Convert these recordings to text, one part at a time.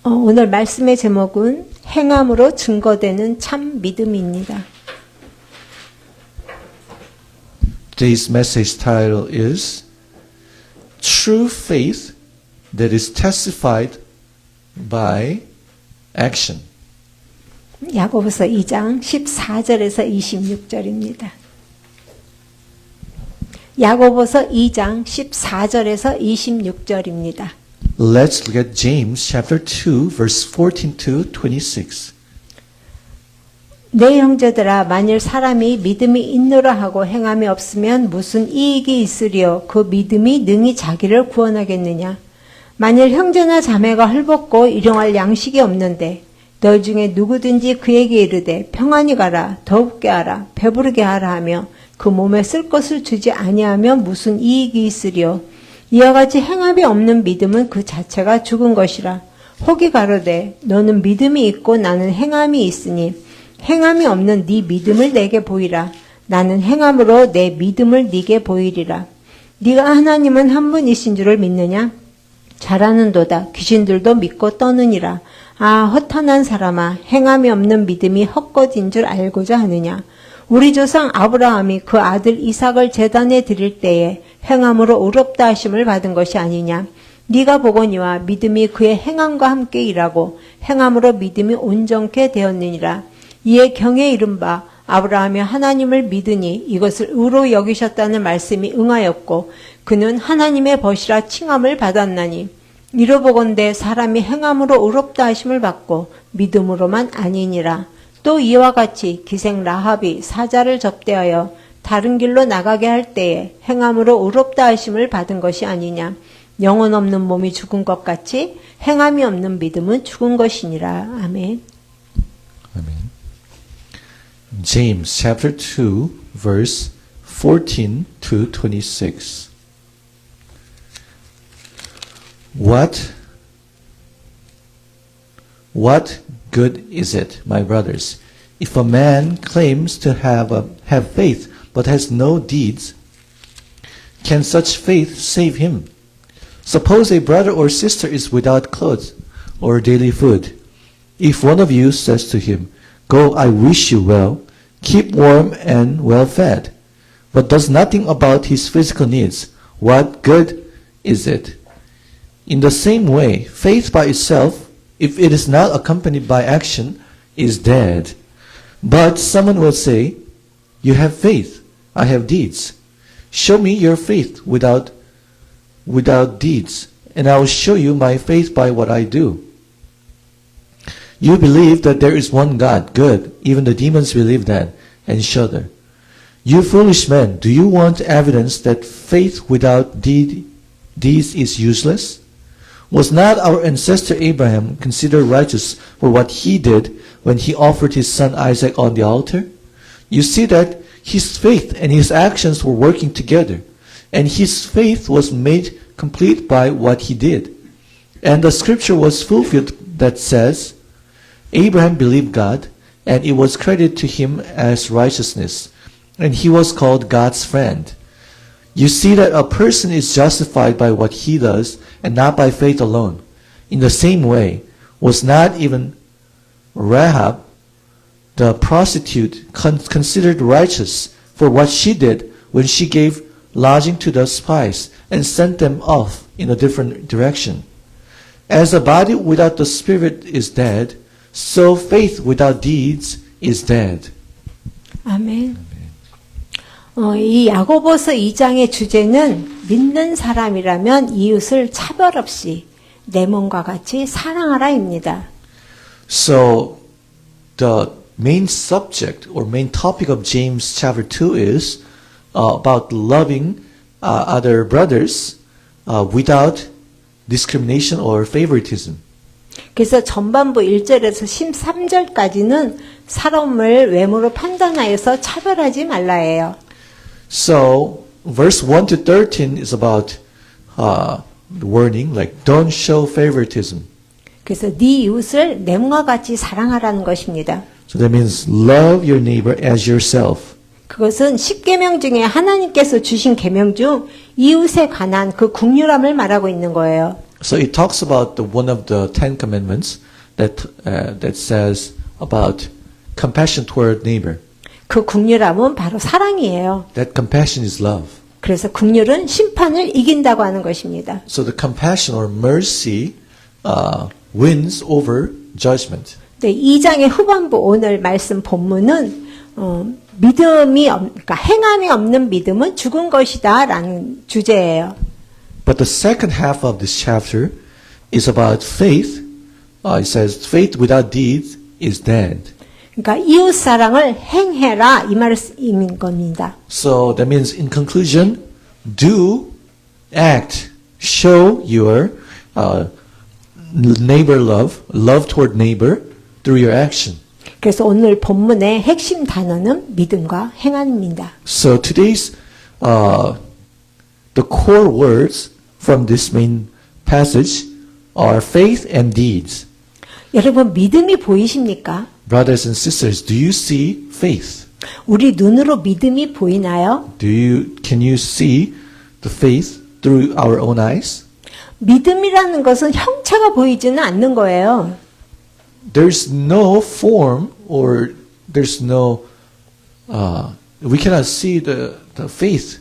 오늘 말씀의 제목은 행함으로 증거되는 참 믿음입니다. Today's message title is True Faith that is Testified by Action. 야고보서 2장 14절에서 26절입니다. 야고보서 2장 14절에서 26절입니다. Let's look at James chapter 2 verse 14 to 26. 내 형제들아 만일 사람이 믿음이 있노라 하고 행함이 없으면 무슨 이익이 있으리요 그 믿음이 능히 자기를 구원하겠느냐. 만일 형제나 자매가 헐벗고 일용할 양식이 없는데 너희 중에 누구든지 그에게 이르되 평안히 가라 더욱게 하라 배부르게 하라 하며 그 몸에 쓸 것을 주지 아니하면 무슨 이익이 있으리요. 이와 같이 행함이 없는 믿음은 그 자체가 죽은 것이라. 혹이 가로되 너는 믿음이 있고 나는 행함이 있으니 행함이 없는 네 믿음을 내게 보이라. 나는 행함으로 내 믿음을 네게 보이리라. 네가 하나님은 한 분이신 줄을 믿느냐? 잘하는도다. 귀신들도 믿고 떠느니라. 아 허탄한 사람아 행함이 없는 믿음이 헛것인 줄 알고자 하느냐? 우리 조상 아브라함이 그 아들 이삭을 제단에 드릴 때에 행함으로 의롭다 하심을 받은 것이 아니냐? 네가 보거니와 믿음이 그의 행함과 함께 일하고 행함으로 믿음이 온전케 되었느니라. 이에 경에 이른 바 아브라함이 하나님을 믿으니 이것을 의로 여기셨다는 말씀이 응하였고 그는 하나님의 벗이라 칭함을 받았나니 이로 보건대 사람이 행함으로 의롭다 하심을 받고 믿음으로만 아니니라. 또 이와 같이 기생 라합이 사자를 접대하여 다른 길로 나가게 할 때에 행함으로 의롭다 하심을 받은 것이 아니냐. 영혼 없는 몸이 죽은 것 같이 행함이 없는 믿음은 죽은 것이니라. 아멘. Amen. James chapter 2 verse 14 to 26. What good is it, my brothers, if a man claims to have faith but has no deeds? Can such faith save him? Suppose a brother or sister is without clothes or daily food. If one of you says to him, "Go, I wish you well, keep warm and well fed," but does nothing about his physical needs, what good is it? In the same way, faith by itself, if it is not accompanied by action, is dead. But someone will say, "You have faith, I have deeds. Show me your faith without deeds, and I will show you my faith by what I do." You believe that there is one God, good. Even the demons believe that and shudder. You foolish men, do you want evidence that faith without deeds is useless? Was not our ancestor Abraham considered righteous for what he did when he offered his son Isaac on the altar? You see that his faith and his actions were working together, and his faith was made complete by what he did. And the scripture was fulfilled that says, Abraham believed God, and it was credited to him as righteousness, and he was called God's friend. You see that a person is justified by what he does, and not by faith alone. In the same way, was not even Rahab, the prostitute, considered righteous for what she did when she gave lodging to the spies and sent them off in a different direction? As a body without the spirit is dead, so faith without deeds is dead. 아멘. 이 야고보서 2장의 주제는 믿는 사람이라면 이웃을 차별 없이 내 몸과 같이 사랑하라입니다. So the main subject or main topic of James chapter 2 is about loving other brothers without discrimination or favoritism. 그래서 전반부 1절에서 13절까지는 사람을 외모로 판단하여서 차별하지 말라예요. So verse 1 to 13 is about the warning, like don't show favoritism. 그래서 네 이웃을 내 몸과 같이 사랑하라는 것입니다. So that means love your neighbor as yourself. 그것은 10계명 중에 하나님께서 주신 계명 중 이웃에 관한 그 긍휼함을 말하고 있는 거예요. So it talks about one of the Ten Commandments that says about compassion toward neighbor. 그 긍휼함은 바로 사랑이에요. That compassion is love. 그래서 긍휼은 심판을 이긴다고 하는 것입니다. So the compassion or mercy wins over judgment. 네, 2장의 후반부 오늘 말씀 본문은 그러니까 행함이 없는 믿음은 죽은 것이다라는 주제예요. But the second half of this chapter is about faith. It says, faith without deeds is dead. 그러니까 이웃 사랑을 행해라 이 말씀인 겁니다. So that means in conclusion, do, act, show your neighbor love toward neighbor through your action. 그래서 오늘 본문의 핵심 단어는 믿음과 행함입니다. So today's the core words from this main passage are faith and deeds. 여러분 믿음이 보이십니까? Brothers and sisters, do you see faith? 우리 눈으로 믿음이 보이나요? Can you see the faith through our own eyes? 믿음이라는 것은 형체가 보이지는 않는 거예요. There's no form or there's no we cannot see the faith.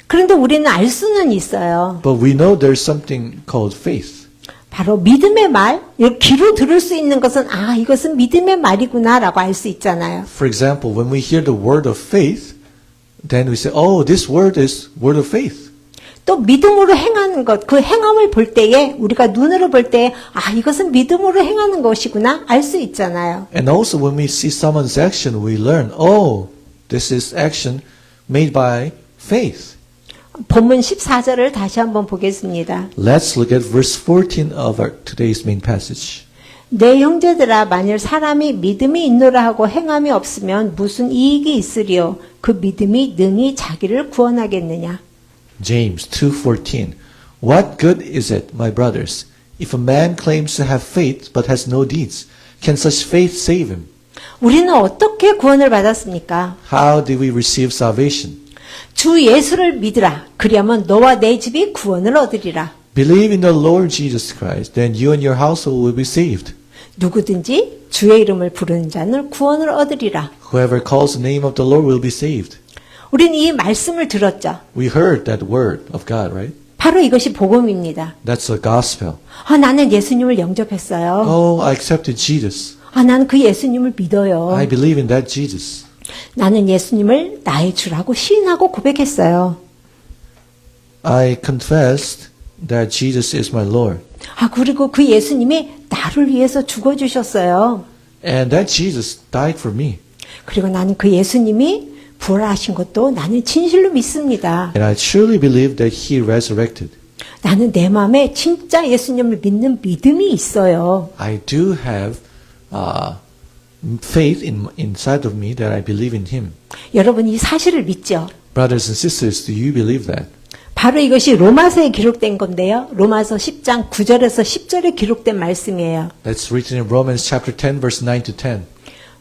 그런데 우리는 알 수는 있어요. But we know there's something called faith. 바로 믿음의 말, 귀로 들을 수 있는 것은 이것은 믿음의 말이구나라고 알 수 있잖아요. For example, when we hear the word of faith, then we say, "Oh, this word is word of faith." 또 믿음으로 행하는 것, 그 행함을 볼 때에 우리가 눈으로 볼 때에 이것은 믿음으로 행하는 것이구나 알 수 있잖아요. And also when we see someone's action, we learn, "Oh, this is action made by faith." 본문 14절을 다시 한번 보겠습니다. Let's look at verse 14 of our today's main passage. 내 형제들아 만일 사람이 믿음이 있노라 하고 행함이 없으면 무슨 이익이 있으리요 그 믿음이 능히 자기를 구원하겠느냐. James 2:14. What good is it, my brothers, if a man claims to have faith but has no deeds? Can such faith save him? 우리는 어떻게 구원을 받았습니까? How did we receive salvation? 주 예수를 믿으라. 그리하면 너와 내 집이 구원을 얻으리라. Believe in the Lord Jesus Christ, then you and your household will be saved. 누구든지 주의 이름을 부르는 자는 구원을 얻으리라. Whoever calls the name of the Lord will be saved. 우리는 이 말씀을 들었죠. We heard that word of God, right? 바로 이것이 복음입니다. That's the gospel. 나는 예수님을 영접했어요. Oh, I accepted Jesus. 나는 그 예수님을 믿어요. I believe in that Jesus. 나는 예수님을 나의 주라고 시인하고 고백했어요. I confessed that Jesus is my Lord. 그리고 그 예수님이 나를 위해서 죽어주셨어요. And that Jesus died for me. 그리고 나는 그 예수님이 부활하신 것도 나는 진실로 믿습니다. And I truly believe that He resurrected. 나는 내 마음에 진짜 예수님을 믿는 믿음이 있어요. I do have faith inside of me that I believe in Him. 여러분 이 사실을 믿죠? Brothers and sisters, do you believe that? 바로 이것이 로마서에 기록된 건데요. 로마서 10장 9절에서 10절에 기록된 말씀이에요. That's written in Romans chapter 10 verse 9 to 10.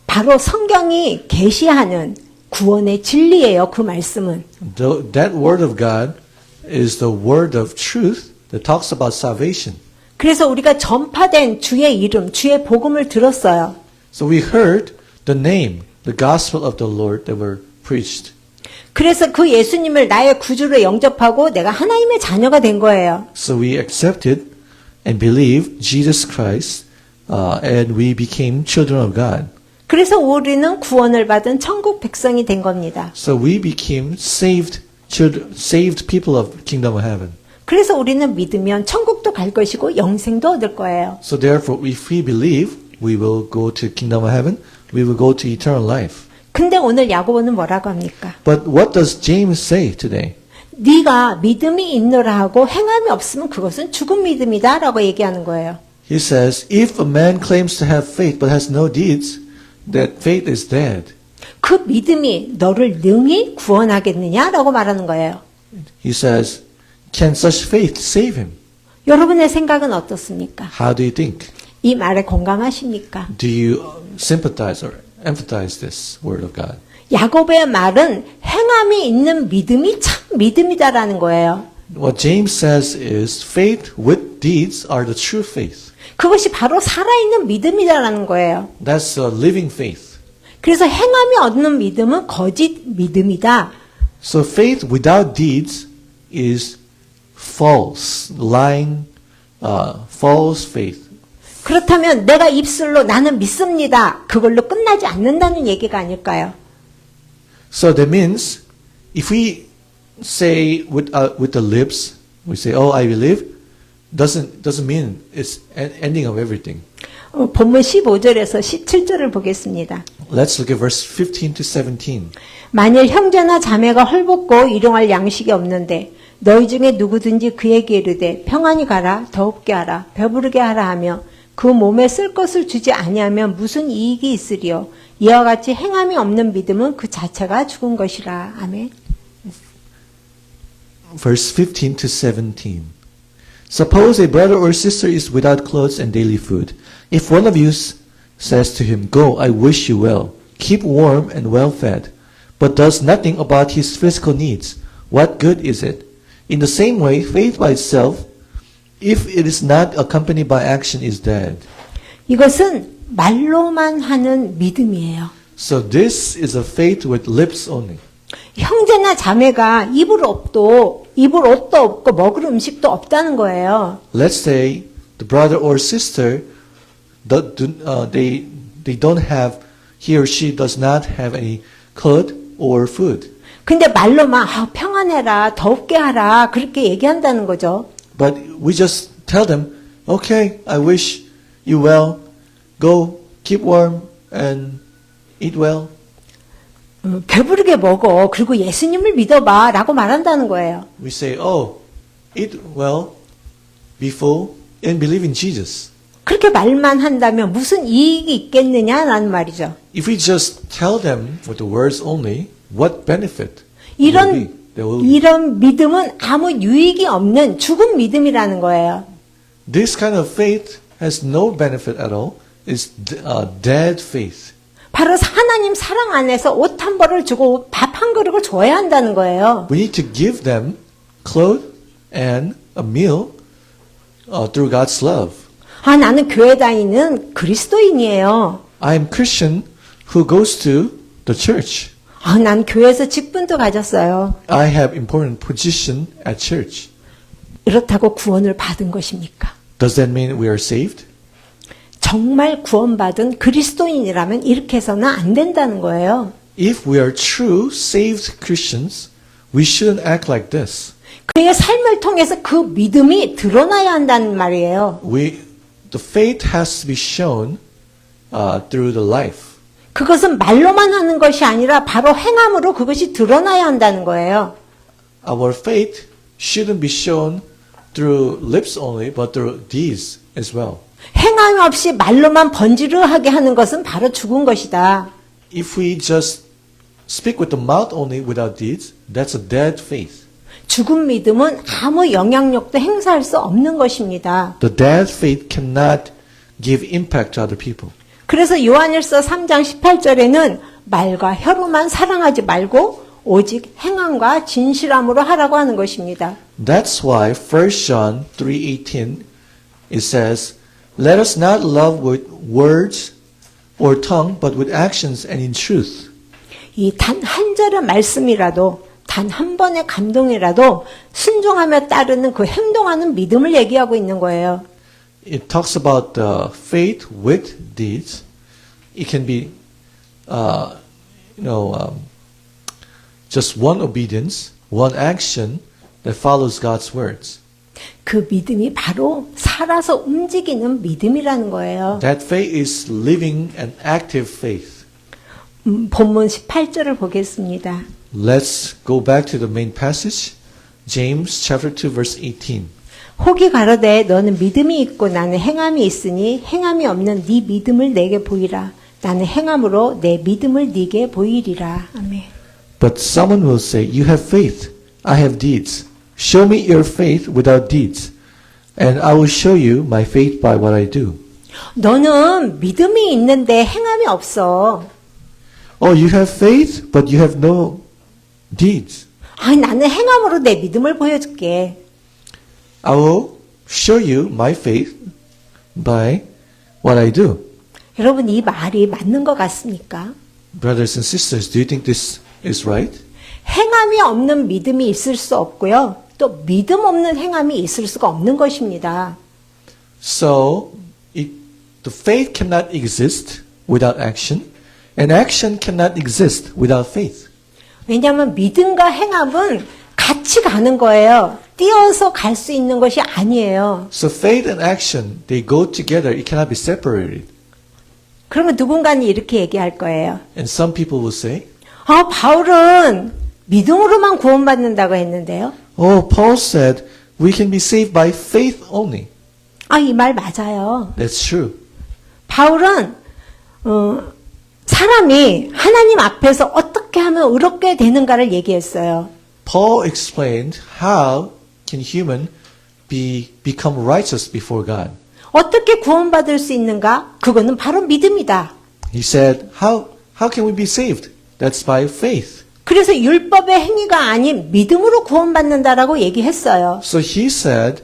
바로 성경이 계시하는 구원의 진리예요. 그 말씀은. That word of God is the word of truth that talks about salvation. 그래서 우리가 전파된 주의 이름, 주의 복음을 들었어요. So we heard the name, the gospel of the Lord that were preached. 그래서 그 예수님을 나의 구주로 영접하고 내가 하나님의 자녀가 된 거예요. So we accepted and believed Jesus Christ and we became children of God. 그래서 우리는 구원을 받은 천국 백성이 된 겁니다. So we became saved people of kingdom of heaven. 그래서 우리는 믿으면 천국도 갈 것이고 영생도 얻을 거예요. So therefore, if we believe, we will go to kingdom of heaven. We will go to eternal life. 근데 오늘 야고보는 뭐라고 합니까? But what does James say today? 네가 믿음이 있노라 하고 행함이 없으면 그것은 죽은 믿음이다라고 얘기하는 거예요. He says, if a man claims to have faith but has no deeds, that faith is dead. 그 믿음이 너를 능히 구원하겠느냐라고 말하는 거예요. He says, can such faith save him? 여러분의 생각은 어떻습니까? How do you think? 이 말에 공감하십니까? Do you sympathize or empathize this word of God? 야고보의 말은 행함이 있는 믿음이 참 믿음이다라는 거예요. What James says is faith with deeds are the true faith. 그것이 바로 살아있는 믿음이라는 거예요. That's a living faith. 그래서 행함이 얻는 믿음은 거짓 믿음이다. So faith without deeds is false, lying, false faith. 그렇다면 내가 입술로 나는 믿습니다. 그걸로 끝나지 않는다는 얘기가 아닐까요? So that means if we say with the lips, we say, "Oh, I believe," doesn't mean it's an ending of everything. 본문 15절에서 17절을 보겠습니다. Let's look at verse 15 to 17. 만일 형제나 자매가 헐벗고 일용할 양식이 없는데 너희 중에 누구든지 그에게 이르되 평안히 가라 더웁게 하라 배부르게 하라 하며 그 몸에 쓸 것을 주지 아니하면 무슨 이익이 있으리요. 이와 같이 행함이 없는 믿음은 그 자체가 죽은 것이라. 아멘. Verse 15 to 17. Suppose a brother or sister is without clothes and daily food. If one of you says to him, "Go, I wish you well, keep warm and well fed," but does nothing about his physical needs, what good is it? In the same way, faith by itself, if it is not accompanied by action, is dead. 이것은 말로만 하는 믿음이에요. So this is a faith with lips only. 형제나 자매가 입을 옷도 없고 먹을 음식도 없다는 거예요. Let's say the brother or sister, they don't have, he or she does not have any clothes or food. 근데 말로만 평안해라, 더웁게 하라 그렇게 얘기한다는 거죠. But we just tell them, "Okay, I wish you well. Go, keep warm and eat well." 배부르게 먹어. 그리고 예수님을 믿어봐. 라고 말한다는 거예요. We say, "Oh, eat well, be full, and believe in Jesus." 그렇게 말만 한다면 무슨 이익이 있겠느냐라는 말이죠. If we just tell them with the words only, what benefit there will be? 이런 믿음은 아무 유익이 없는 죽은 믿음이라는 거예요. This kind of faith has no benefit at all. It's dead faith. 바로 하나님 사랑 안에서 옷 한 벌을 주고 밥 한 그릇을 줘야 한다는 거예요. We need to give them clothes and a meal through God's love. 나는 교회 다니는 그리스도인이에요. I am Christian who goes to the church. 난 교회에서 직분도 가졌어요. I have important position at church. 이렇다고 구원을 받은 것입니까? Does that mean we are saved? 정말 구원받은 그리스도인이라면 이렇게 해서는 안 된다는 거예요. If we are true saved Christians, we shouldn't act like this. 그의 삶을 통해서 그 믿음이 드러나야 한다는 말이에요. The faith has to be shown through the life. 그것은 말로만 하는 것이 아니라 바로 행함으로 그것이 드러나야 한다는 거예요. Our faith shouldn't be shown through lips only, but through deeds as well. 행함이 없이 말로만 번지르하게 하는 것은 바로 죽은 것이다. If we just speak with the mouth only without deeds, that's a dead faith. 죽은 믿음은 아무 영향력도 행사할 수 없는 것입니다. The dead faith cannot give impact to other people. 그래서 요한일서 3장 18절에는 말과 혀로만 사랑하지 말고 오직 행함과 진실함으로 하라고 하는 것입니다. That's why 1 John 3:18 it says, "Let us not love with words or tongue, but with actions and in truth." 이 단 한 절의 말씀이라도 단 한 번의 감동이라도 순종하며 따르는 그 행동하는 믿음을 얘기하고 있는 거예요. It talks about the faith with deeds. It can be, just one obedience, one action that follows God's words. 그 믿음이 바로 살아서 움직이는 믿음이라는 거예요. That faith is living and active faith. 본문 18절을 보겠습니다. Let's go back to the main passage, James chapter 2 verse 18. 혹이 가로되 너는 믿음이 있고 나는 행함이 있으니 행함이 없는 네 믿음을 내게 보이라. 나는 행함으로 내 믿음을 네게 보이리라. 아멘. But someone will say, "You have faith, I have deeds. Show me your faith without deeds, and I will show you my faith by what I do." 너는 믿음이 있는데 행함이 없어. Oh, you have faith, but you have no deeds. 나는 행함으로 내 믿음을 보여줄게. I will show you my faith by what I do. 여러분 이 말이 맞는 것 같습니까? Brothers and sisters, do you think this is right? 행함이 없는 믿음이 있을 수 없고요. 또 믿음 없는 행함이 있을 수가 없는 것입니다. So, the faith cannot exist without action, and action cannot exist without faith. 왜냐하면 믿음과 행함은 같이 가는 거예요. 띄어서 갈 수 있는 것이 아니에요. So faith and action, they go together. It cannot be separated. 그러면 누군가는 이렇게 얘기할 거예요. And some people will say, 바울은 믿음으로만 구원받는다고 했는데요. oh, Paul said we can be saved by faith only. 이 말 맞아요. That's true. 바울은 사람이 하나님 앞에서 어떻게 하면 의롭게 되는가를 얘기했어요. Paul explained how can human become righteous before God. 어떻게 구원받을 수 있는가? 그거는 바로 믿음이다. He said, how can we be saved? That's by faith. 그래서 율법의 행위가 아닌 믿음으로 구원받는다라고 얘기했어요. So he said,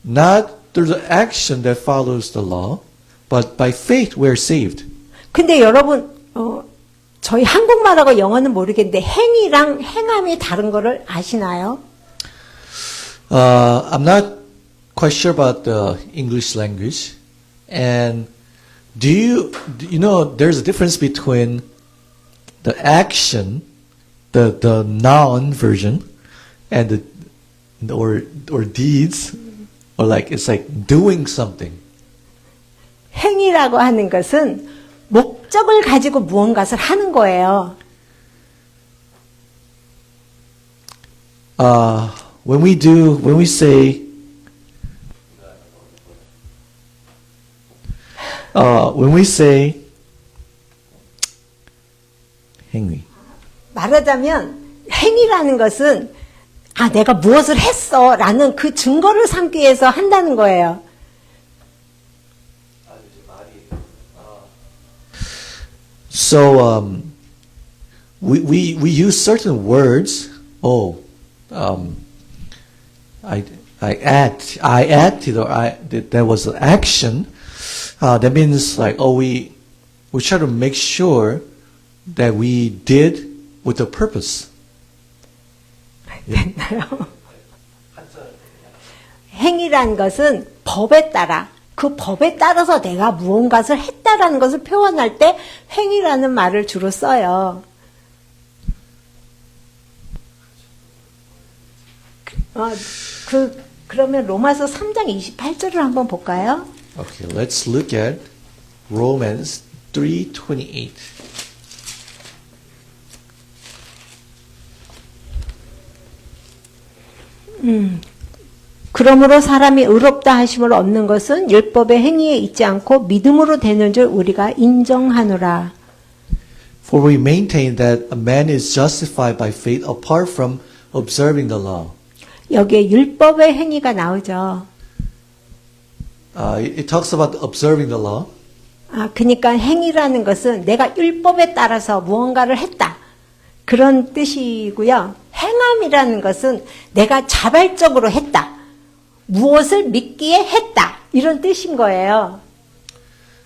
not through the action that follows the law, but by faith we're saved. 근데 여러분, 저희 한국말하고 영어는 모르겠는데 행위랑 행함이 다른 거를 아시나요? I'm not quite sure about the English language. And do you know there's a difference between the action, the noun version, and or deeds, or like it's like doing something. 행위라고 하는 것은 목적을 가지고 무언가를 하는 거예요. When we say, 행위. 말하자면 행위라는 것은 내가 무엇을 했어라는 그 증거를 삼기 위해서 한다는 거예요. So we use certain words. I acted, or there was an action. That means like we try to make sure that we did with a purpose. 됐나요? 행위란 것은 법에 따라 그 법에 따라서 내가 무언가를 했다라는 것을 표현할 때 행위라는 말을 주로 써요. 그러면 로마서 3장 28절을 한번 볼까요? Okay, let's look at Romans 3:28. 그러므로 사람이 의롭다 하심을 얻는 것은 율법의 행위에 있지 않고 믿음으로 되는 줄 우리가 인정하노라. For we maintain that a man is justified by faith apart from observing the law. 여기에 율법의 행위가 나오죠. It talks about observing the law. 그러니까 행위라는 것은 내가 율법에 따라서 무언가를 했다. 그런 뜻이고요. 행함이라는 것은 내가 자발적으로 했다. 무엇을 믿기에 했다. 이런 뜻인 거예요.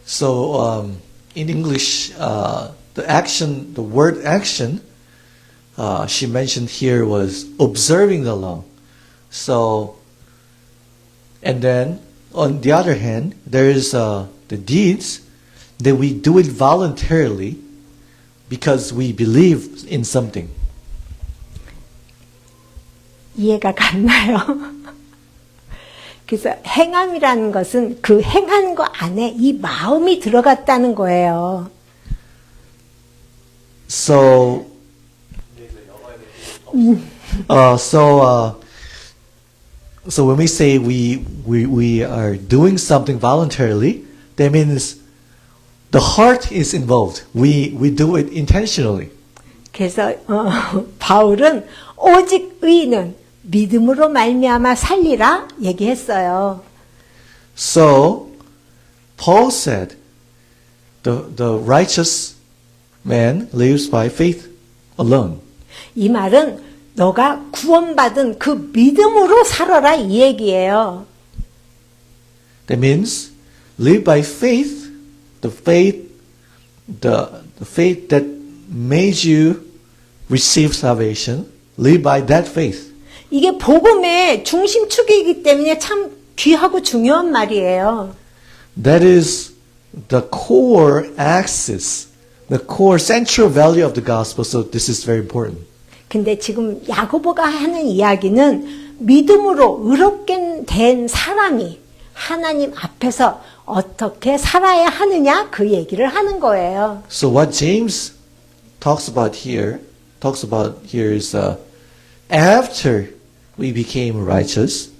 So in English, the word action, she mentioned here was observing the law. So, and then on the other hand, there is the deeds that we do it voluntarily because we believe in something. 이해가 갔나요? 그래서 행함이라는 것은 그 행한 거 안에 이 마음이 들어갔다는 거예요. So when we say we are doing something voluntarily, that means the heart is involved. We do it intentionally. 그래서 바울은 오직 의인은 믿음으로 말미암아 살리라 얘기했어요. So Paul said, the righteous man lives by faith alone. 이 말은 너가 구원받은 그 믿음으로 살아라 이 얘기예요. That means live by faith, the faith that made you receive salvation. Live by that faith. 이게 복음의 중심축이기 때문에 참 귀하고 중요한 말이에요. That is the core axis, the core central value of the gospel. So this is very important. 근데 지금 야고보가 하는 이야기는 믿음으로 의롭게 된 사람이 하나님 앞에서 어떻게 살아야 하느냐 그 얘기를 하는 거예요. So what James talks about here is after we became righteous.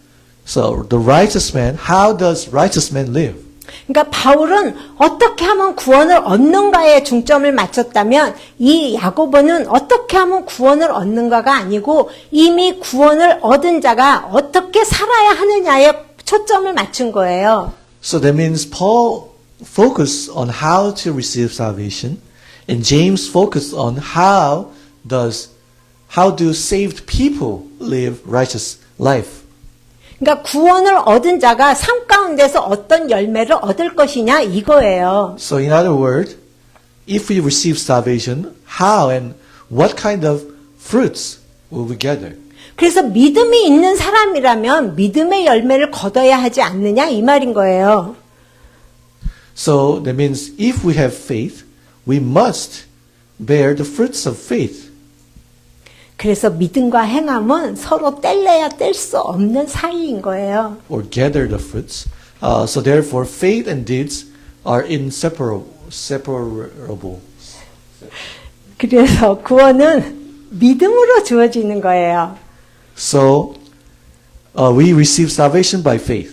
So the righteous man, how does righteous man live? 그러니까 바울은 어떻게 하면 구원을 얻는가에 중점을 맞췄다면 이 야고보는 어떻게 하면 구원을 얻는가가 아니고 이미 구원을 얻은 자가 어떻게 살아야 하느냐에 초점을 맞춘 거예요. So that means Paul focused on how to receive salvation, and James focused on how do saved people live righteous life. 그러니까 구원을 얻은 자가 삶 가운데서 어떤 열매를 얻을 것이냐 이거예요. So in other words, if we receive salvation, how and what kind of fruits will we gather? 그래서 믿음이 있는 사람이라면 믿음의 열매를 거둬야 하지 않느냐 이 말인 거예요. So that means if we have faith, we must bear the fruits of faith. 그래서 믿음과 행함은 서로 뗄래야 뗄 수 없는 사이인 거예요. Or gather the fruits. So therefore, faith and deeds are inseparable. 그래서 구원은 믿음으로 주어지는 거예요. So we receive salvation by faith.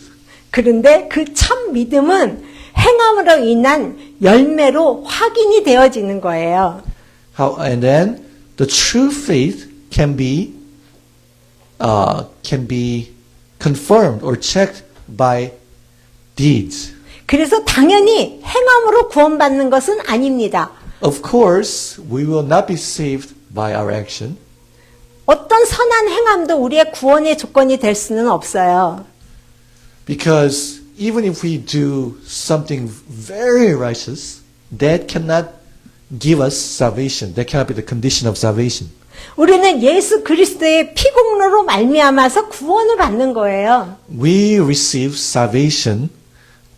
그런데 그 참 믿음은 행함으로 인한 열매로 확인이 되어지는 거예요. And then the true faith can be confirmed or checked by deeds. 그래서 당연히 행함으로 구원받는 것은 아닙니다. Of course, we will not be saved by our action. 어떤 선한 행함도 우리의 구원의 조건이 될 수는 없어요. Because even if we do something very righteous, that cannot give us salvation. That cannot be the condition of salvation. 우리는 예수 그리스도의 피공로로 말미암아서 구원을 받는 거예요. We receive salvation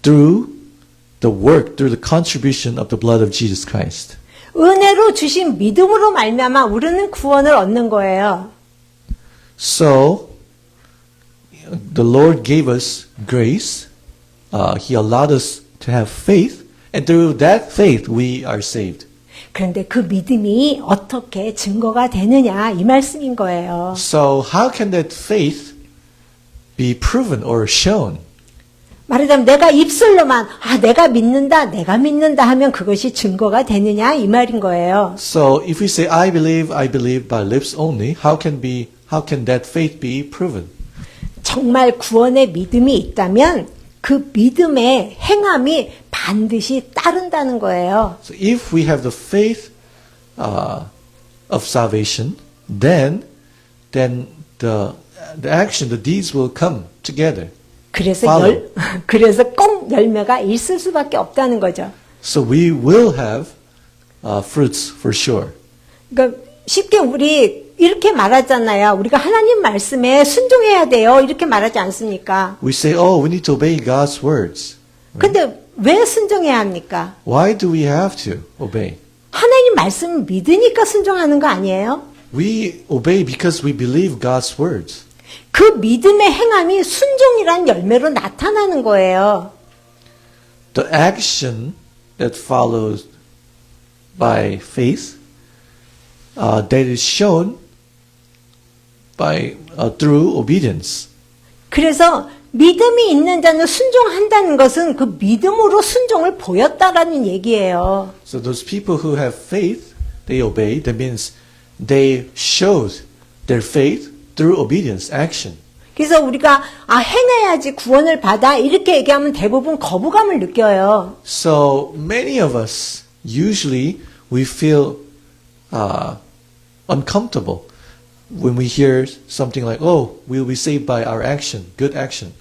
through the contribution of the blood of Jesus Christ. 은혜로 주신 믿음으로 말미암아 우리는 구원을 얻는 거예요. So, the Lord gave us grace. He allowed us to have faith, and through that faith we are saved. 그런데 그 믿음이 어떻게 증거가 되느냐 이 말씀인 거예요. So, how can that faith be proven or shown? 말하자면 내가 입술로만 내가 믿는다 하면 그것이 증거가 되느냐 이 말인 거예요. So, if we say I believe by lips only, how can that faith be proven? 정말 구원의 믿음이 있다면 그 믿음의 행함이 반드시 따른다는 거예요. So if we have the faith of salvation, then the action, the deeds will come together. 그래서 꼭 열매가 있을 수밖에 없다는 거죠. So we will have fruits for sure. 그러니까 쉽게 우리 이렇게 말하잖아요. 우리가 하나님 말씀에 순종해야 돼요. 이렇게 말하지 않습니까? We say, oh, we need to obey God's words. 근데 왜 순종해야 합니까? Why do we have to obey? 하나님 말씀을 믿으니까 순종하는 거 아니에요? We obey because we believe God's words. 그 믿음의 행함이 순종이란 열매로 나타나는 거예요. The action that follows by faith, that is shown through obedience. 그래서 믿음이 있는 자는 순종한다는 것은 그 믿음으로 순종을 보였다라는 얘기예요. So those people who have faith, they obey. That means they showed their faith through obedience, action. 그래서 우리가 행해야지 구원을 받아 이렇게 얘기하면 대부분 거부감을 느껴요. So many of us usually we feel uncomfortable when we hear something like, oh, we'll be saved by our action, good action.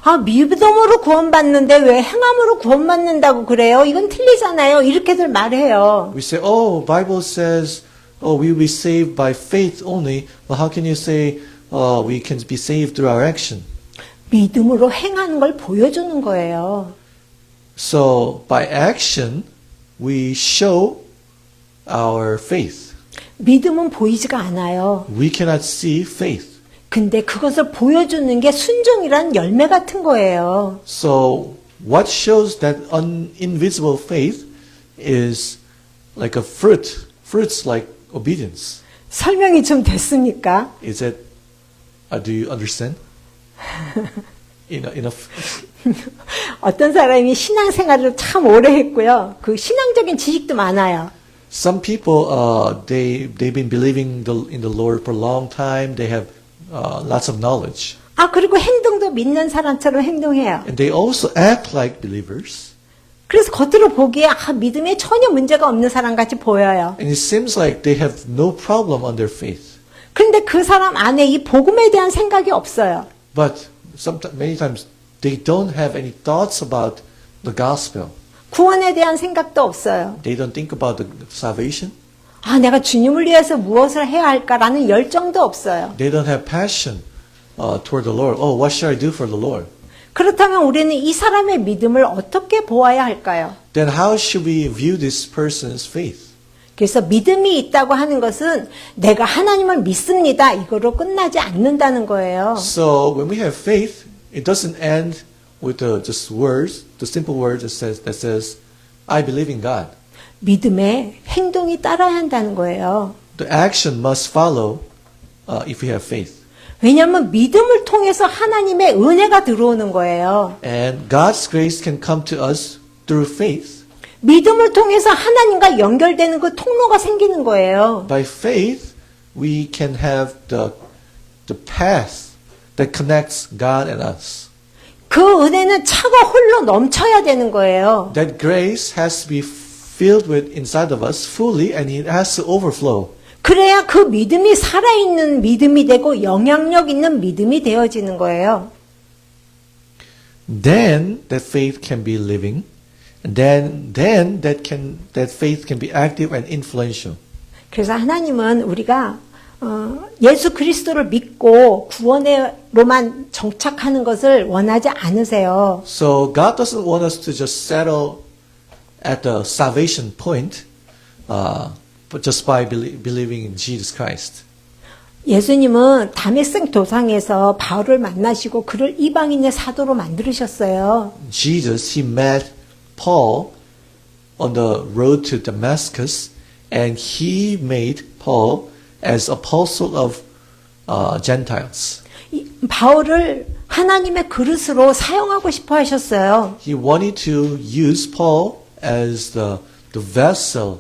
아, 믿음으로 구원받는데 왜 행함으로 구원받는다고 그래요? 이건 틀리잖아요. 이렇게들 말해요. We say, oh, Bible says, oh, we will be saved by faith only. Well, how can you say, we can be saved through our action? 믿음으로 행하는 걸 보여주는 거예요. So, by action, we show our faith. 믿음은 보이지가 않아요. We cannot see faith. 근데 그것을 보여주는 게 순종이란 열매 같은 거예요. So, what shows that invisible faith is like a fruit. Fruits like obedience. 설명이 좀 됐습니까? Is it, do you understand? Enough. 어떤 사람이 신앙생활을 참 오래 했고요. 그 신앙적인 지식도 많아요. Some people, they've been believing in the Lord for a long time. They have lots of knowledge. 아, 그리고 행동도 믿는 사람처럼 행동해요. And they also act like believers. 그래서 겉으로 보기에 아, 믿음에 전혀 문제가 없는 사람 같이 보여요. And it seems like they have no problem on their faith. 그런데 그 사람 안에 이 복음에 대한 생각이 없어요. But many times they don't have any thoughts about the gospel. 구원에 대한 생각도 없어요. They don't think about the salvation. 아, 내가 주님을 위해서 무엇을 해야 할까라는 열정도 없어요. They don't have passion toward the Lord. Oh, what should I do for the Lord? 그렇다면 우리는 이 사람의 믿음을 어떻게 보아야 할까요? Then how should we view this person's faith? 그래서 믿음이 있다고 하는 것은 내가 하나님을 믿습니다. 이거로 끝나지 않는다는 거예요. So when we have faith, it doesn't end with just words, the simple words that says, I believe in God. 믿음에 행동이 따라야 한다는 거예요. The action must follow if we have faith. 왜냐하면 믿음을 통해서 하나님의 은혜가 들어오는 거예요. And God's grace can come to us through faith. 믿음을 통해서 하나님과 연결되는 그 통로가 생기는 거예요. By faith, we can have the path that connects God and us. 그 은혜는 차가 홀로 넘쳐야 되는 거예요. That grace has to be filled with inside of us fully, and it has to overflow. 그래야 그 믿음이 살아있는 믿음이 되고 영향력 있는 믿음이 되어지는 거예요. Then that faith can be living, and then that faith can be active and influential. 그래서 하나님은 우리가 예수 그리스도를 믿고 구원으로만 정착하는 것을 원하지 않으세요. So God doesn't want us to just settle at the salvation point, but just by believing in Jesus Christ. 예수님은 다메섹 도상에서 바울을 만나시고 그를 이방인의 사도로 만들으셨어요. Jesus, he met Paul on the road to Damascus, and he made Paul as apostle of Gentiles. 바울을 하나님의 그릇으로 사용하고 싶어 하셨어요. He wanted to use Paul as the vessel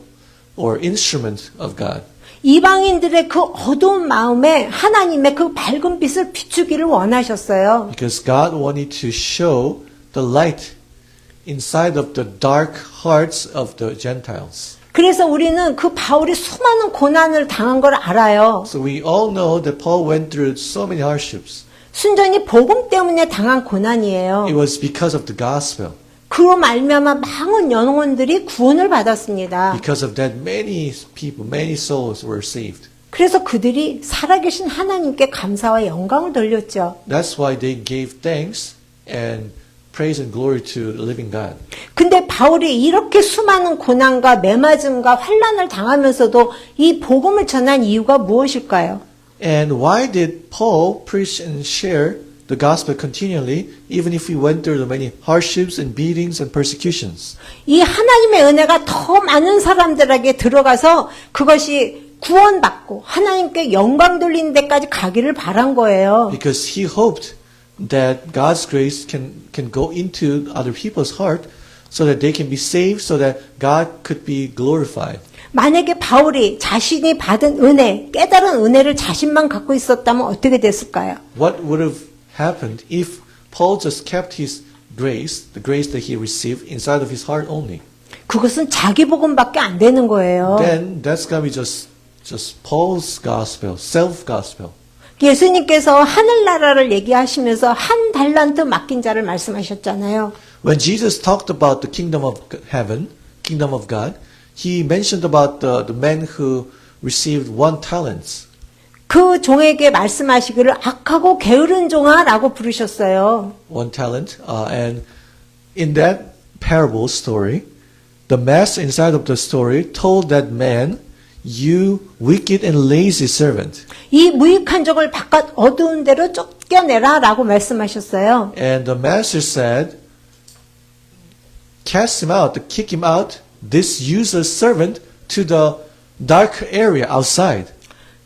or instrument of God. 이방인들의 그 어두운 마음에 하나님의 그 밝은 빛을 비추기를 원하셨어요. Because God wanted to show the light inside of the dark hearts of the Gentiles. 그래서 우리는 그 바울이 수많은 고난을 당한 걸 알아요. So we all know that Paul went through so many hardships. 순전히 복음 때문에 당한 고난이에요. It was because of the gospel. 그로 말미암아 많은 영혼들이 구원을 받았습니다. Because of that, many people, many souls were saved. 그래서 그들이 살아계신 하나님께 감사와 영광을 돌렸죠. That's why they gave thanks and praise and glory to the living God. 근데 바울이 이렇게 수많은 고난과 매맞음과 환난을 당하면서도 이 복음을 전한 이유가 무엇일까요? And why did Paul preach and share the gospel continually, even if he went through the many hardships and beatings and persecutions? 이 하나님의 은혜가 더 많은 사람들에게 들어가서 그것이 구원받고 하나님께 영광 돌리는 데까지 가기를 바란 거예요. Because he hoped that God's grace can go into other people's heart so that they can be saved, so that God could be glorified. 만약에 바울이 자신이 받은 은혜, 깨달은 은혜를 자신만 갖고 있었다면 어떻게 됐을까요? What would have happened if Paul just kept his grace, the grace that he received, inside of his heart only? 그것은 자기 복음밖에 안 되는 거예요. Then that's going to be just just Paul's gospel, self-gospel. 예수님께서 하늘나라를 얘기하시면서 한 달란트 맡긴 자를 말씀하셨잖아요. When Jesus talked about the kingdom of heaven, kingdom of God, he mentioned about the man who received 1 talent. 그 종에게 말씀하시기를 악하고 게으른 종아라고 부르셨어요. 1 talent. And in that parable story, the master inside of the story told that man, you wicked and lazy servant. 이 무익한 종을 바깥 어두운 데로 쫓겨내라라고 말씀하셨어요. And the master said, cast him out, kick him out, this useless servant, to the dark area outside.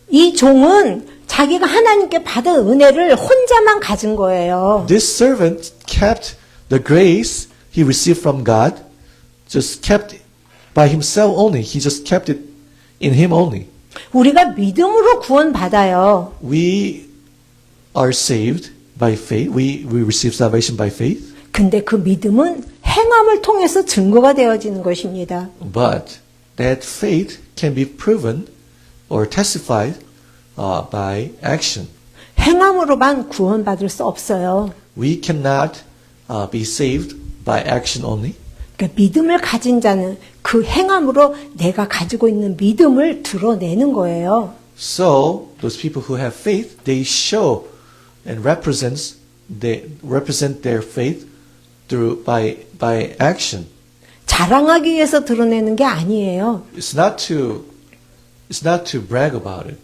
이 종은 자기가 하나님께 받은 은혜를 혼자만 가진 거예요. This servant kept the grace he received from God, just kept by himself only. He just kept it in him only. 우리가 믿음으로 구원받아요. We are saved by faith. We receive salvation by faith. 근데 그 믿음은 행함을 통해서 증거가 되어지는 것입니다. But that faith can be proven or testified by action. 행함으로만 구원받을 수 없어요. We cannot be saved by action only. 그러니까 믿음을 가진 자는 그 행함으로 내가 가지고 있는 믿음을 드러내는 거예요. So those people who have faith, they show and represent their faith through by action. 자랑하기 위해서 드러내는 게 아니에요. It's not to brag about it.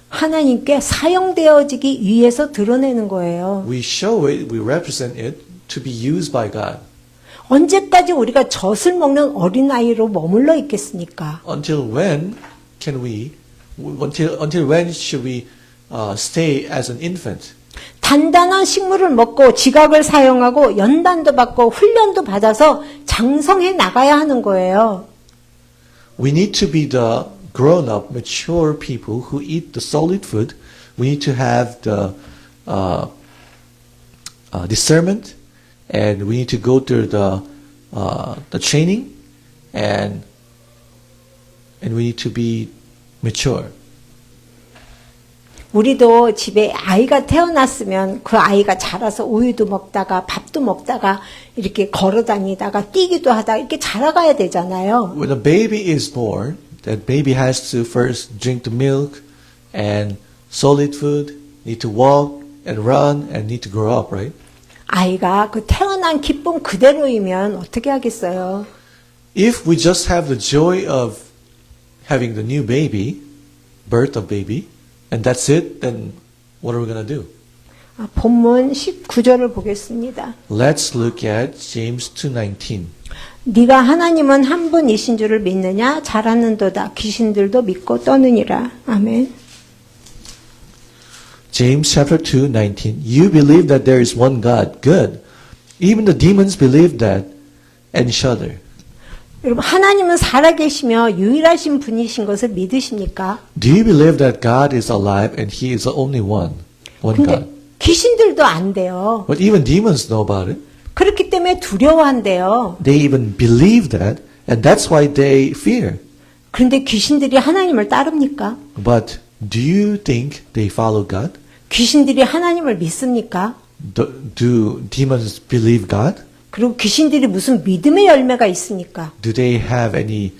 하나님께 사용되어지기 위해서 드러내는 거예요. We show it, we represent it to be used by God. 언제까지 우리가 젖을 먹는 어린아이로 머물러 있겠습니까? Until when should we stay as an infant? 단단한 식물을 먹고 지각을 사용하고 연단도 받고 훈련도 받아서 장성해 나가야 하는 거예요. We need to be the grown-up, mature people who eat the solid food. We need to have the discernment, and we need to go through the training, and we need to be mature. 우리도 집에 아이가 태어났으면 그 아이가 자라서 우유도 먹다가 밥도 먹다가 이렇게 걸어 다니다가 뛰기도 하다가 이렇게 자라가야 되잖아요. When a baby is born, that baby has to first drink the milk and solid food, need to walk and run and need to grow up, right? 아이가 그 태어난 기쁨 그대로이면 어떻게 하겠어요? If we just have the joy of having the new baby, birth of baby, and that's it, then what are we going to do? 본문 19절을 보겠습니다. Let's look at James 2:19. 네가 하나님은 한 분이신 줄을 믿느냐? 잘하는도다. 귀신들도 믿고 떠느니라. 아멘. James chapter 2:19. You believe that there is one God. Good. Even the demons believe that and shudder. 여러분 하나님은 살아계시며 유일하신 분이신 것을 믿으십니까? Do you believe that God is alive and He is the only one God? 근데 귀신들도 안 돼요. But even demons know about it. 그렇기 때문에 두려워한대요. They even believe that, and that's why they fear. 그런데 귀신들이 하나님을 따릅니까? But do you think they follow God? 귀신들이 하나님을 믿습니까? Do demons believe God? 그리고 귀신들이 무슨 믿음의 열매가 있습니까? Do they have the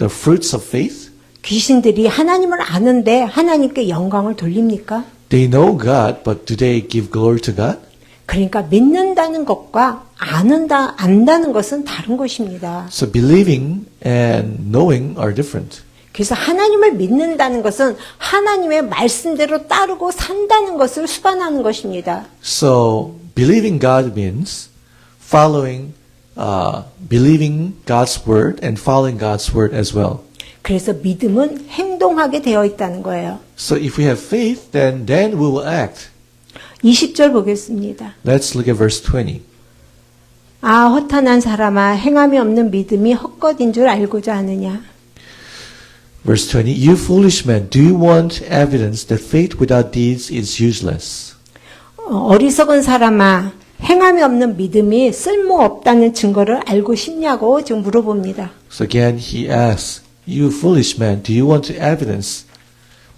fruits of faith? 귀신들이 하나님을 아는데 하나님께 영광을 돌립니까? They know God, but do they give glory to God? 그러니까 믿는다는 것과 안다는 것은 다른 것입니다. So believing and knowing are different. 그래서 하나님을 믿는다는 것은 하나님의 말씀대로 따르고 산다는 것을 수반하는 것입니다. So believing God means believing God's word and following God's word as well. 그래서 믿음은 행동하게 되어 있다는 거예요. So if we have faith, then we will act. 20절 보겠습니다. Let's look at verse 20. 아 허탄한 사람아 행함이 없는 믿음이 헛것인 줄 알고자 하느냐. Verse 20. You foolish men, do you want evidence that faith without deeds is useless? 어리석은 사람아 행함이 없는 믿음이 쓸모없다는 증거를 알고 싶냐고 지금 물어봅니다. So again he asks, you foolish men, do you want evidence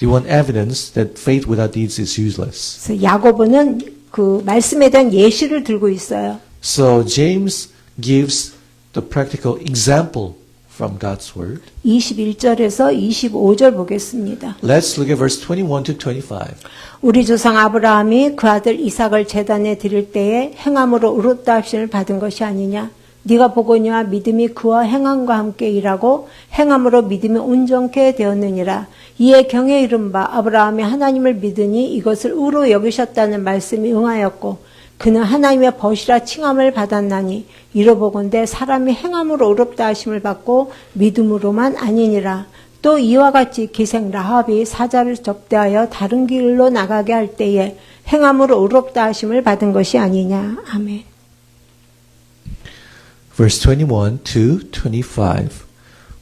They want evidence that faith without deeds is useless. 그래서 야고보는 그 말씀에 대한 예시를 들고 있어요. So James gives the practical example from God's word. 21절에서 25절 보겠습니다. Let's look at verse 21 to 25. 우리 조상 아브라함이 그 아들 이삭을 제단에 드릴 때에 행함으로 의롭다 하심을 받은 것이 아니냐. 네가 보거니와 믿음이 그와 행함과 함께 일하고 행함으로 믿음이 온전케 되었느니라. 이에 경에 이른 바 아브라함이 하나님을 믿으니 이것을 의로 여기셨다는 말씀이 응하였고 그는 하나님의 벗이라 칭함을 받았나니 이로보건대 사람이 행함으로 의롭다 하심을 받고 믿음으로만 아니니라. 또 이와 같이 기생 라합이 사자를 접대하여 다른 길로 나가게 할 때에 행함으로 의롭다 하심을 받은 것이 아니냐. 아멘. Verse 21 to 25.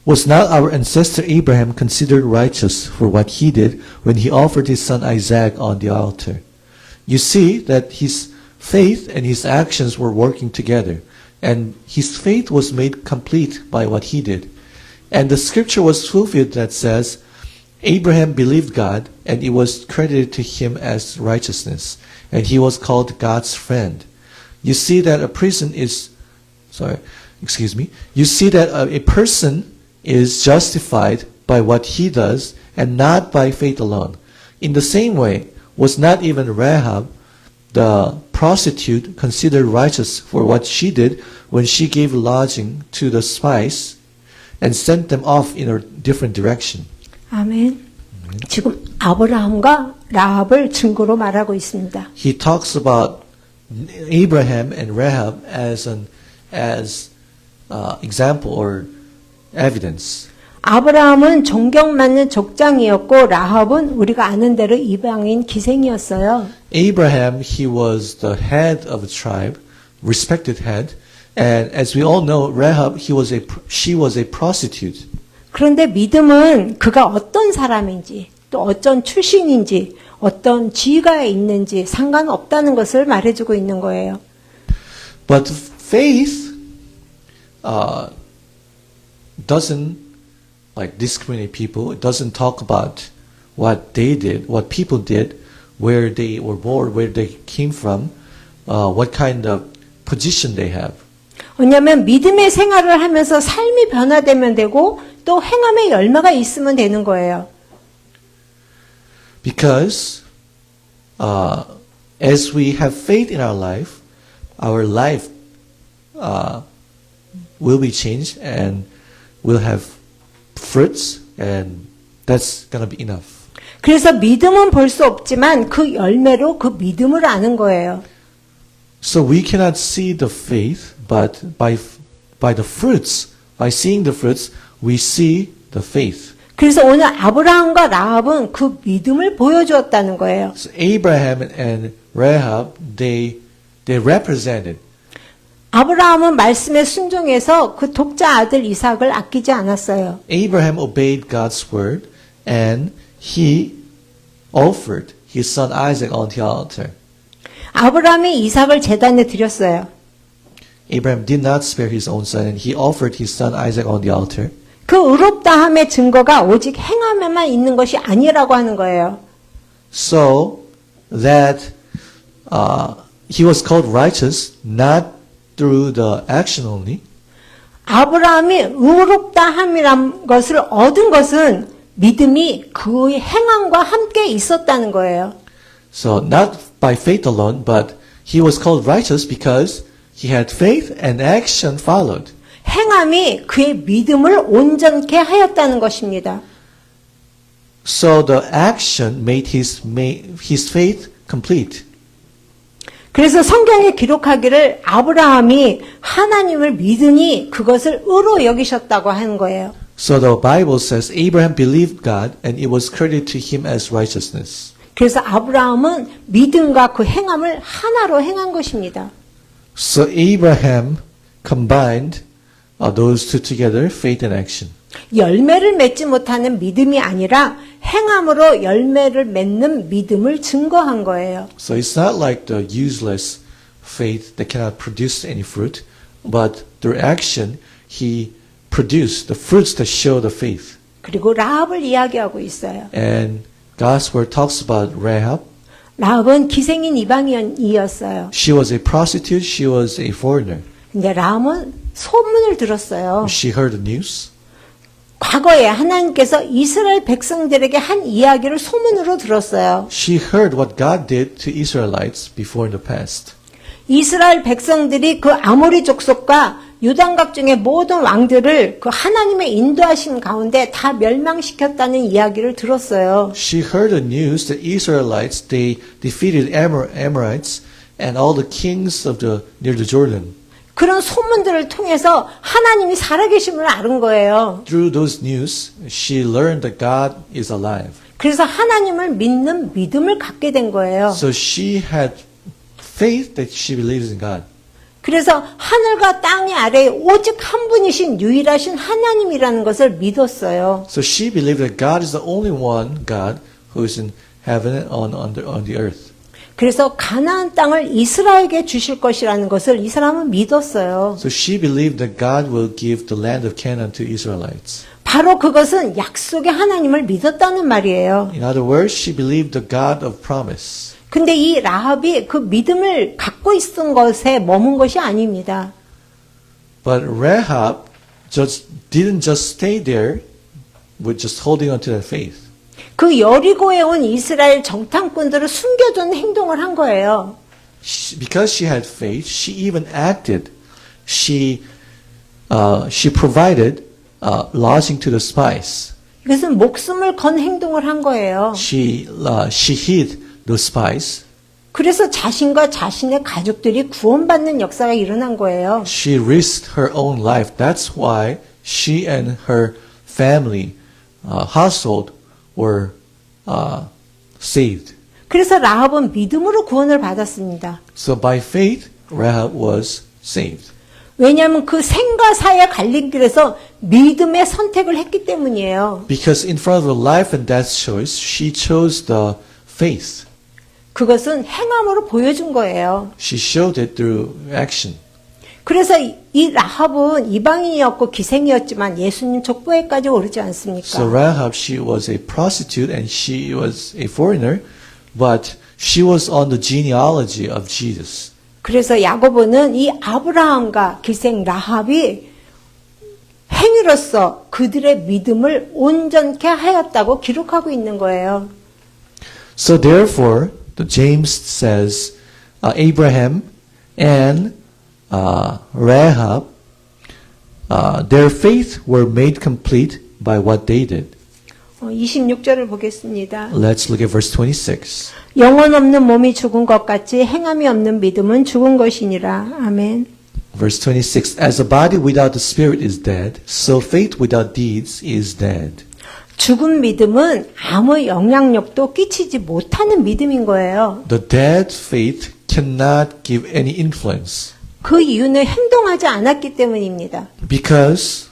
Was not our ancestor Abraham considered righteous for what he did when he offered his son Isaac on the altar? You see that his faith and his actions were working together, and his faith was made complete by what he did. And the scripture was fulfilled that says, Abraham believed God, and it was credited to him as righteousness, and he was called God's friend. You see that a person is justified by what he does and not by faith alone. In the same way, was not even Rahab, the prostitute, considered righteous for what she did when she gave lodging to the spies and sent them off in a different direction. 아멘. 지금 아브라함과 라합을 증거로 말하고 있습니다. He talks about Abraham and Rahab as example or evidence. 아브라함은 존경받는 족장이었고 라합은 우리가 아는 대로 이방인 기생이었어요. Abraham, he was the head of a tribe, respected head, and as we all know, Rahab, she was a prostitute. 그런데 믿음은 그가 어떤 사람인지 또 어떤 출신인지 어떤 지위가 있는지 상관없다는 것을 말해주고 있는 거예요. But faith doesn't discriminate people. It doesn't talk about what they did, what people did, where they were born, where they came from, what kind of position they have. 왜냐하면 믿음의 생활을 하면서 삶이 변화되면 되고 또 행함의 열매가 있으면 되는 거예요. Because as we have faith in our life will be changed and we'll have fruits, and that's going to be enough. 그래서 믿음은 볼 수 없지만 그 열매로 그 믿음을 아는 거예요. So we cannot see the faith, but by the fruits, by seeing the fruits, we see the faith. 그래서 오늘 아브라함과 라합은 그 믿음을 보여주었다는 거예요. So Abraham and Rahab, they represented. 아브라함은 말씀에 순종해서 그 독자 아들 이삭을 아끼지 않았어요. Abraham obeyed God's word, and he offered his son Isaac on the altar. 아브라함이 이삭을 제단에 드렸어요. Abraham did not spare his own son, and he offered his son Isaac on the altar. 그 의롭다함의 증거가 오직 행함에만 있는 것이 아니라고 하는 거예요. So that he was called righteous not through the action only. 아브라함이 의롭다함이란 것을 얻은 것은 믿음이 그의 행함과 함께 있었다는 거예요. So not by faith alone, but he was called righteous because he had faith and action followed. 행함이 그의 믿음을 온전케 하였다는 것입니다. So the action made his faith complete. 그래서 성경에 기록하기를 아브라함이 하나님을 믿으니 그것을 의로 여기셨다고 하는 거예요. So the Bible says Abraham believed God and it was credited to him as righteousness. 그래서 아브라함은 믿음과 그 행함을 하나로 행한 것입니다. So Abraham combined those two together, faith and action. 열매를 맺지 못하는 믿음이 아니라 행함으로 열매를 맺는 믿음을 증거한 거예요. So it's not like the useless faith that cannot produce any fruit, but through action he produced the fruits that show the faith. 그리고 라합을 이야기하고 있어요. And God's word talks about Rahab. 라합은 기생인 이방인이었어요. She was a prostitute. She was a foreigner. 근데 라합은 소문을 들었어요. She heard the news. 과거에 하나님께서 이스라엘 백성들에게 한 이야기를 소문으로 들었어요. She heard what God did to Israelites before in the past. 이스라엘 백성들이 그 아모리 족속과 유단각 중의 모든 왕들을 그 하나님의 인도하심 가운데 다 멸망시켰다는 이야기를 들었어요. She heard the news that Israelites, they defeated Amorites and all the kings of near the Jordan. 그런 소문들을 통해서 하나님이 살아계심을 알은 거예요. Through those news, she learned that God is alive. 그래서 하나님을 믿는 믿음을 갖게 된 거예요. So she had faith that she believes in God. 그래서 하늘과 땅의 아래에 오직 한 분이신 유일하신 하나님이라는 것을 믿었어요. So she believed that God is the only one God who is in heaven and on the earth. 그래서 가나안 땅을 이스라엘에게 주실 것이라는 것을 이 사람은 믿었어요. So she believed that God will give the land of Canaan to Israelites. 바로 그것은 약속의 하나님을 믿었다는 말이에요. In other words, she believed the God of promise. 근데 이 라합이 그 믿음을 갖고 있던 것에 머문 것이 아닙니다. But Rahab didn't just stay there with just holding on to that faith. 그 여리고에 온 이스라엘 정탐꾼들을 숨겨둔 행동을 한 거예요. Because she had faith, she even acted. She provided lodging to the spies. 이것은 목숨을 건 행동을 한 거예요. She hid the spies. 그래서 자신과 자신의 가족들이 구원받는 역사가 일어난 거예요. She risked her own life. That's why she and her family, household were saved. 그래서 라합은 믿음으로 구원을 받았습니다. So by faith, Rahab was saved. 왜냐하면 그 생과 사의 갈림길에서 믿음의 선택을 했기 때문이에요. Because in front of the life and death choice, she chose the faith. 그것은 행함으로 보여준 거예요. She showed it through action. 그래서 이 라합은 이방인이었고 기생이었지만 예수님 족보에까지 오르지 않습니까? So Rahab, she was a prostitute and she was a foreigner, but she was on the genealogy of Jesus. 그래서 야고보는 이 아브라함과 기생 라합이 행위로서 그들의 믿음을 온전케 하였다고 기록하고 있는 거예요. So therefore, James says Abraham and Rahab, their faith were made complete by what they did. 26절을 보겠습니다. Let's look at verse 26. 영혼 없는 몸이 죽은 것 같이 행함이 없는 믿음은 죽은 것이니라. 아멘. Verse 26. As a body without the spirit is dead, so faith without deeds is dead. 죽은 믿음은 아무 영향력도 끼치지 못하는 믿음인 거예요. The dead faith cannot give any influence 그 이유는 행동하지 않았기 때문입니다. because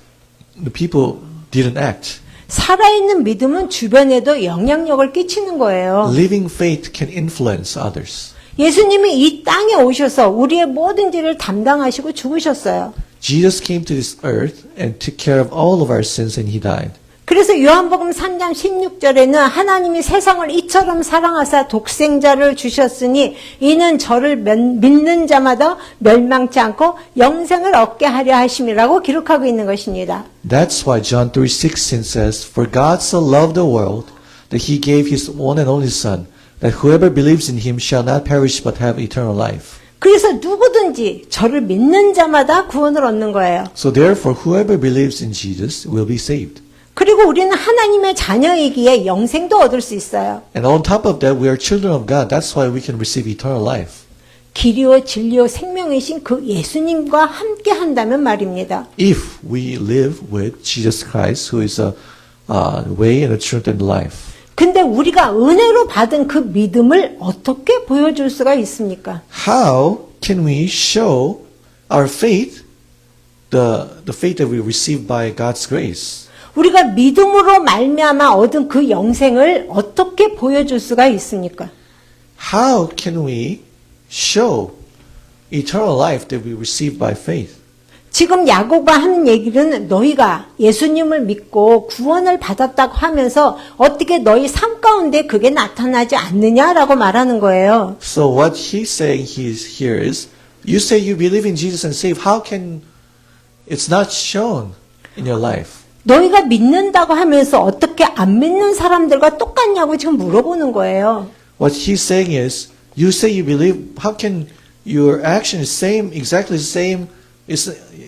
the people didn't act. 살아있는 믿음은 주변에도 영향력을 끼치는 거예요. Living faith can influence others. 예수님이 이 땅에 오셔서 우리의 모든 죄를 담당하시고 죽으셨어요. Jesus came to this earth and took care of all of our sins and he died. 그래서 요한복음 3장 16절에는 하나님이 세상을 이처럼 사랑하사 독생자를 주셨으니 이는 저를 믿는 자마다 멸망치 않고 영생을 얻게 하려 하심이라고 기록하고 있는 것입니다. That's why John 3:16 says, For God so loved the world that he gave his one and only Son, that whoever believes in him shall not perish but have eternal life. 그래서 누구든지 저를 믿는 자마다 구원을 얻는 거예요. So therefore, whoever believes in Jesus will be saved. 그리고 우리는 하나님의 자녀이기에 영생도 얻을 수 있어요. And on top of that, we are children of God. That's why we can receive eternal life. 길이요 진리요 생명이신 그 예수님과 함께 한다면 말입니다. If we live with Jesus Christ, who is a way and a truth and life. 근데 우리가 은혜로 받은 그 믿음을 어떻게 보여줄 수가 있습니까? How can we show our faith, the faith that we received by God's grace? 우리가 믿음으로 말미암아 얻은 그 영생을 어떻게 보여줄 수가 있습니까? How can we show eternal life that we received by faith? 지금 야고보가 하는 얘기는 너희가 예수님을 믿고 구원을 받았다고 하면서 어떻게 너희 삶 가운데 그게 나타나지 않느냐라고 말하는 거예요. So what he's saying here is, you say you believe in Jesus and save. How can it's not shown in your life? 너희가 믿는다고 하면서 어떻게 안 믿는 사람들과 똑같냐고 지금 물어보는 거예요. What he's saying is, you say you believe. How can your action is same, exactly the same?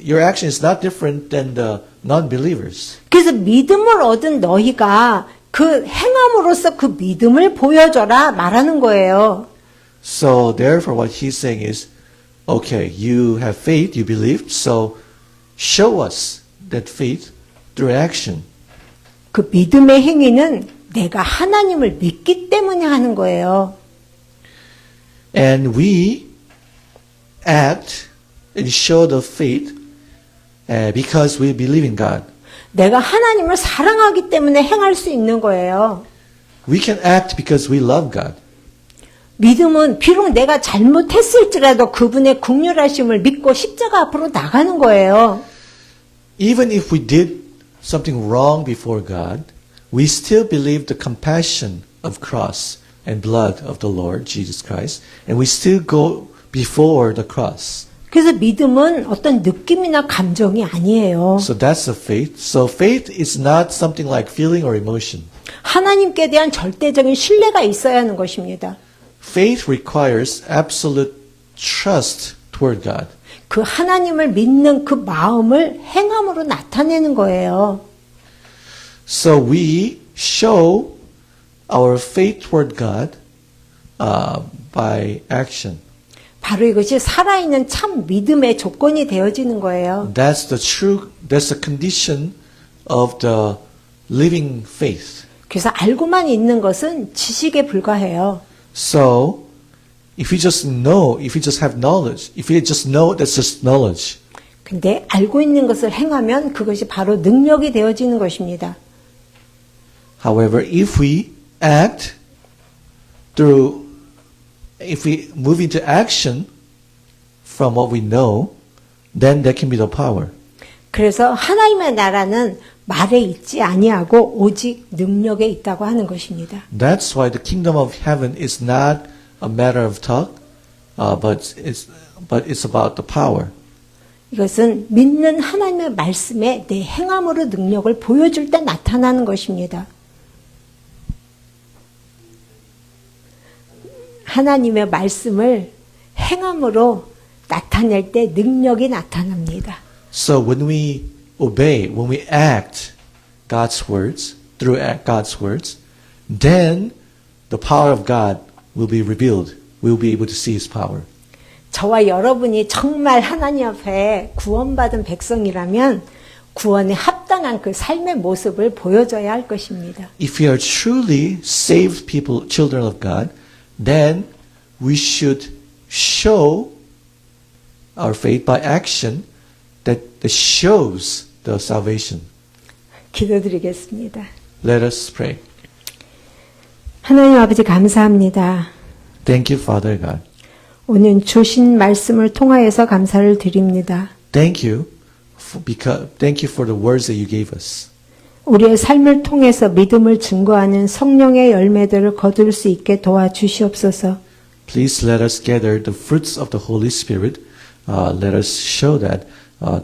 Your action is not different than the non-believers. 그래서 믿음을 얻은 너희가 그 행함으로써 그 믿음을 보여줘라 말하는 거예요. So therefore, what he's saying is, okay, you have faith, you believe, so show us that faith through action. 그 믿음의 행위는 내가 하나님을 믿기 때문에 하는 거예요. And we act and show the faith because we believe in God. 내가 하나님을 사랑하기 때문에 행할 수 있는 거예요. We can act because we love God. 믿음은 비록 내가 잘못했을지라도 그분의 긍휼하심을 믿고 십자가 앞으로 나가는 거예요. Even if we did something wrong before God, we still believe the compassion of cross and blood of the Lord Jesus Christ, and we still go before the cross. 그래서 믿음은 어떤 느낌이나 감정이 아니에요. So that's the faith. So faith is not something like feeling or emotion. 하나님께 대한 절대적인 신뢰가 있어야 하는 것입니다. Faith requires absolute trust toward God. 그 하나님을 믿는 그 마음을 행함으로 나타내는 거예요. So we show our faith toward God by action. 바로 이것이 살아있는 참 믿음의 조건이 되어지는 거예요. That's the condition of the living faith. 그래서 알고만 있는 것은 지식에 불과해요. So, if we just know, if we just have knowledge, if we just know, that's just knowledge. 근데 알고 있는 것을 행하면 그것이 바로 능력이 되어지는 것입니다. However, if we act if we move into action from what we know, then that can be the power. 그래서 하나님의 나라는 말에 있지 아니하고 오직 능력에 있다고 하는 것입니다. That's why the kingdom of heaven is not a matter of talk, but it's about the power. 이것은 믿는 하나님의 말씀에 내 행함으로 능력을 보여줄 때 나타나는 것입니다. 하나님의 말씀을 행함으로 나타낼 때 능력이 나타납니다. So when we obey, when we act God's words, through God's words, then the power of God will be revealed. We will be able to see His power. 저와 여러분이 정말 하나님 앞에 구원받은 백성이라면 구원에 합당한 그 삶의 모습을 보여줘야 할 것입니다. If we are truly saved people, children of God, then we should show our faith by action that shows the salvation. 기도드리겠습니다. Let us pray. 하나님 아버지 감사합니다. Thank you, Father God. 오늘 주신 말씀을 통하여서 감사를 드립니다. Thank you for the words that you gave us. 우리의 삶을 통해서 믿음을 증거하는 성령의 열매들을 거둘 수 있게 도와주시옵소서. Please let us gather the fruits of the Holy Spirit. Let us show that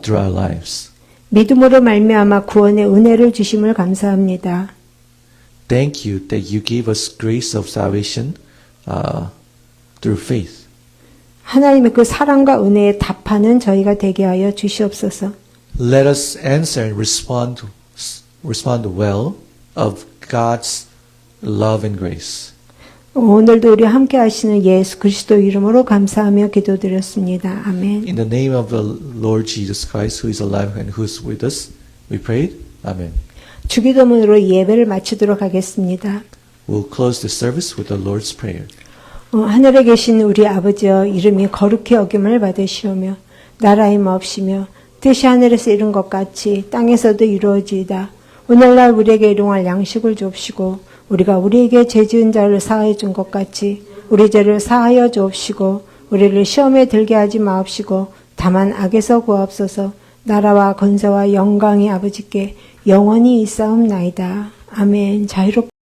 through our lives. 믿음으로 말미암아 구원의 은혜를 주심을 감사합니다. Thank you that you gave us grace of salvation through faith. 하나님의 그 사랑과 은혜에 답하는 저희가 되게 하여 주시옵소서. Let us answer and respond well of God's love and grace. 오늘도 우리 함께 하시는 예수 그리스도 이름으로 감사하며 기도드렸습니다. 아멘. In the name of the Lord Jesus Christ, who is alive and who is with us, we prayed. Amen. 주기도문으로 예배를 마치도록 하겠습니다. We'll close the service with the Lord's Prayer. 하늘에 계신 우리 아버지여 이름이 거룩히 여김을 받으시오며 나라의 마옵시며 뜻이 하늘에서 이룬 것 같이 땅에서도 이루어지이다. 오늘날 우리에게 일용할 양식을 주옵시고 우리가 우리에게 죄 지은 자를 사하여 준 것 같이 우리 죄를 사하여 주옵시고 우리를 시험에 들게 하지 마옵시고 다만 악에서 구하옵소서. 나라와 건세와 영광이 아버지께 영원히 있사옵나이다. 아멘. 자유롭